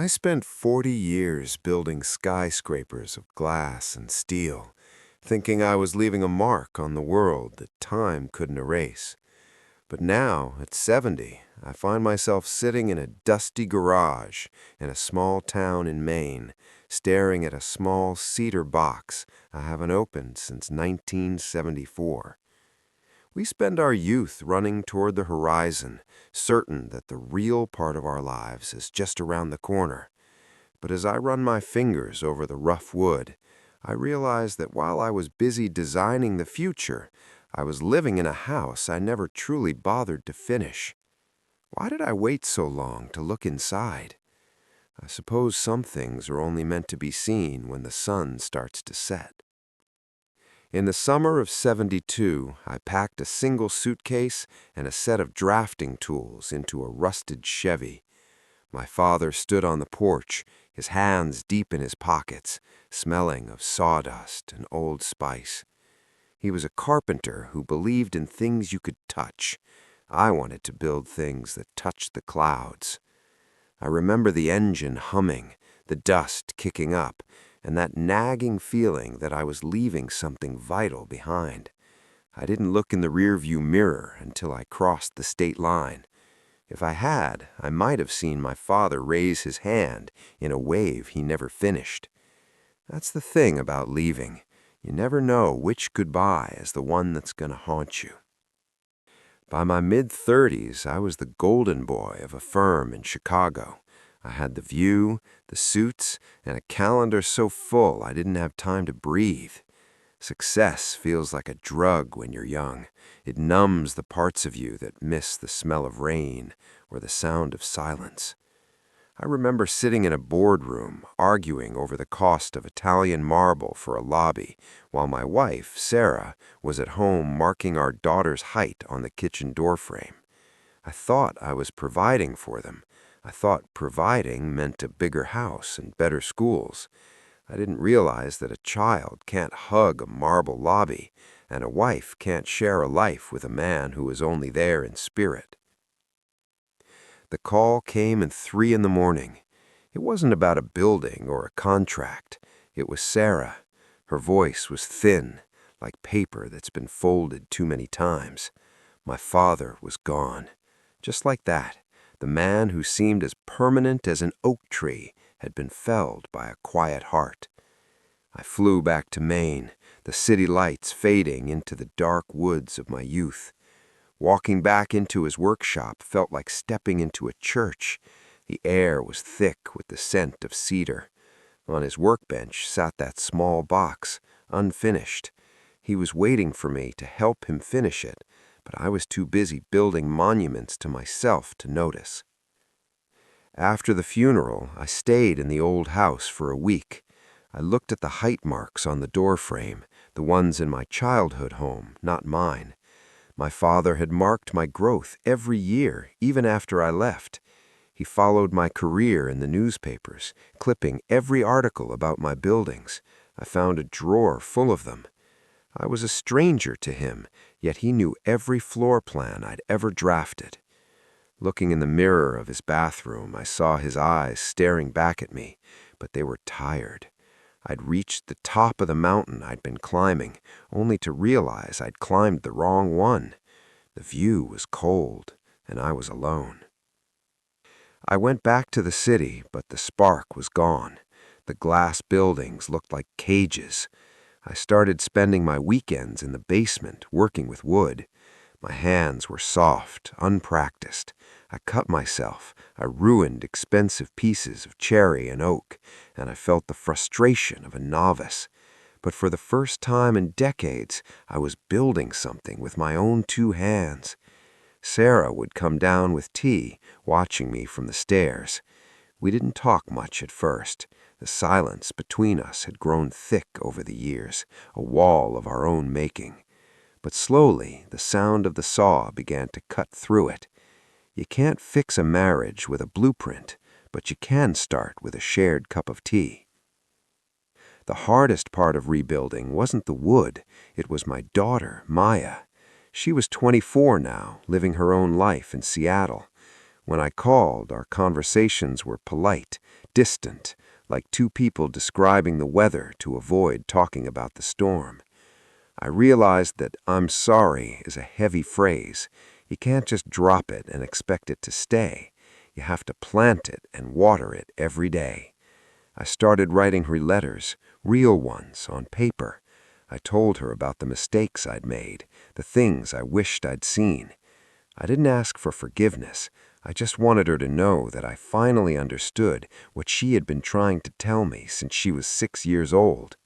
I spent 40 years building skyscrapers of glass and steel, thinking I was leaving a mark on the world that time couldn't erase. But now, at 70, I find myself sitting in a dusty garage in a small town in Maine, staring at a small cedar box I haven't opened since 1974. We spend our youth running toward the horizon, certain that the real part of our lives is just around the corner. But as I run my fingers over the rough wood, I realize that while I was busy designing the future, I was living in a house I never truly bothered to finish. Why did I wait so long to look inside? I suppose some things are only meant to be seen when the sun starts to set. In the summer of '72, I packed a single suitcase and a set of drafting tools into a rusted Chevy. My father stood on the porch, his hands deep in his pockets, smelling of sawdust and Old Spice. He was a carpenter who believed in things you could touch. I wanted to build things that touched the clouds. I remember the engine humming, the dust kicking up, and that nagging feeling that I was leaving something vital behind. I didn't look in the rearview mirror until I crossed the state line. If I had, I might have seen my father raise his hand in a wave he never finished. That's the thing about leaving. You never know which goodbye is the one that's going to haunt you. By my mid-30s, I was the golden boy of a firm in Chicago. I had the view, the suits, and a calendar so full I didn't have time to breathe. Success feels like a drug when you're young. It numbs the parts of you that miss the smell of rain or the sound of silence. I remember sitting in a boardroom, arguing over the cost of Italian marble for a lobby, while my wife, Sarah, was at home marking our daughter's height on the kitchen doorframe. I thought I was providing for them. I thought providing meant a bigger house and better schools. I didn't realize that a child can't hug a marble lobby, and a wife can't share a life with a man who is only there in spirit. The call came at 3 a.m. It wasn't about a building or a contract. It was Sarah. Her voice was thin, like paper that's been folded too many times. My father was gone. Just like that, the man who seemed as permanent as an oak tree had been felled by a quiet heart. I flew back to Maine, the city lights fading into the dark woods of my youth. Walking back into his workshop felt like stepping into a church. The air was thick with the scent of cedar. On his workbench sat that small box, unfinished. He was waiting for me to help him finish it, but I was too busy building monuments to myself to notice. After the funeral, I stayed in the old house for a week. I looked at the height marks on the doorframe, the ones in my childhood home, not mine. My father had marked my growth every year, even after I left. He followed my career in the newspapers, clipping every article about my buildings. I found a drawer full of them. I was a stranger to him, yet he knew every floor plan I'd ever drafted. Looking in the mirror of his bathroom, I saw his eyes staring back at me, but they were tired. I'd reached the top of the mountain I'd been climbing, only to realize I'd climbed the wrong one. The view was cold, and I was alone. I went back to the city, but the spark was gone. The glass buildings looked like cages. I started spending my weekends in the basement, working with wood. My hands were soft, unpracticed. I cut myself. I ruined expensive pieces of cherry and oak, and I felt the frustration of a novice. But for the first time in decades, I was building something with my own two hands. Sarah would come down with tea, watching me from the stairs. We didn't talk much at first. The silence between us had grown thick over the years, a wall of our own making. But slowly, the sound of the saw began to cut through it. You can't fix a marriage with a blueprint, but you can start with a shared cup of tea. The hardest part of rebuilding wasn't the wood. It was my daughter, Maya. She was 24 now, living her own life in Seattle. When I called, our conversations were polite, distant, like two people describing the weather to avoid talking about the storm. I realized that "I'm sorry" is a heavy phrase. You can't just drop it and expect it to stay. You have to plant it and water it every day. I started writing her letters, real ones, on paper. I told her about the mistakes I'd made, the things I wished I'd seen. I didn't ask for forgiveness. I just wanted her to know that I finally understood what she had been trying to tell me since she was 6 years old.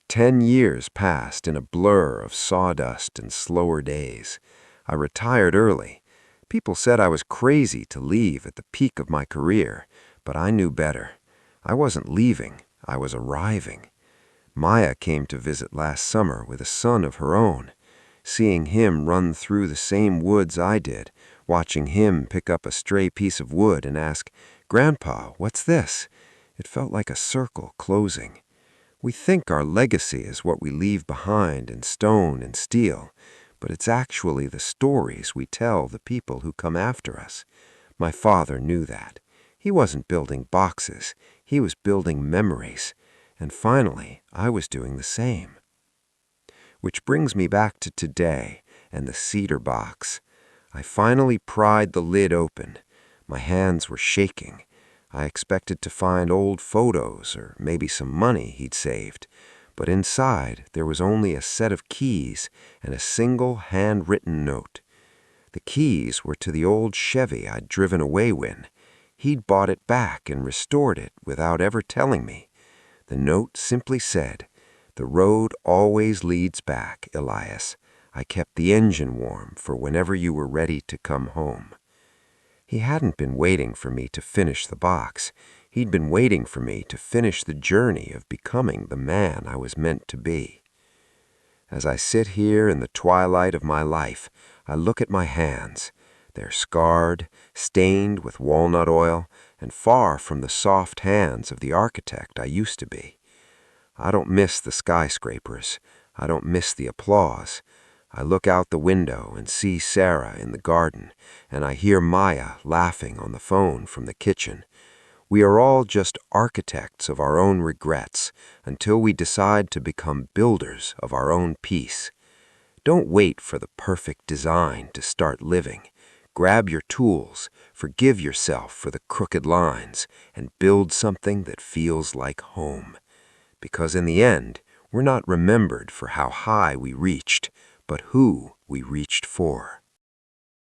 10 years passed in a blur of sawdust and slower days. I retired early. People said I was crazy to leave at the peak of my career, but I knew better. I wasn't leaving, I was arriving. Maya came to visit last summer with a son of her own. Seeing him run through the same woods I did, watching him pick up a stray piece of wood and ask, "Grandpa, what's this?" It felt like a circle closing. We think our legacy is what we leave behind in stone and steel, but it's actually the stories we tell the people who come after us. My father knew that. He wasn't building boxes, he was building memories. And finally, I was doing the same. Which brings me back to today and the cedar box. I finally pried the lid open. My hands were shaking. I expected to find old photos or maybe some money he'd saved. But inside, there was only a set of keys and a single handwritten note. The keys were to the old Chevy I'd driven away in. He'd bought it back and restored it without ever telling me. The note simply said, "The road always leads back, Elias. I kept the engine warm for whenever you were ready to come home." He hadn't been waiting for me to finish the box. He'd been waiting for me to finish the journey of becoming the man I was meant to be. As I sit here in the twilight of my life, I look at my hands. They're scarred, stained with walnut oil, and far from the soft hands of the architect I used to be. I don't miss the skyscrapers. I don't miss the applause. I look out the window and see Sarah in the garden, and I hear Maya laughing on the phone from the kitchen. We are all just architects of our own regrets until we decide to become builders of our own peace. Don't wait for the perfect design to start living. Grab your tools, forgive yourself for the crooked lines, and build something that feels like home. Because in the end, we're not remembered for how high we reached, but who we reached for.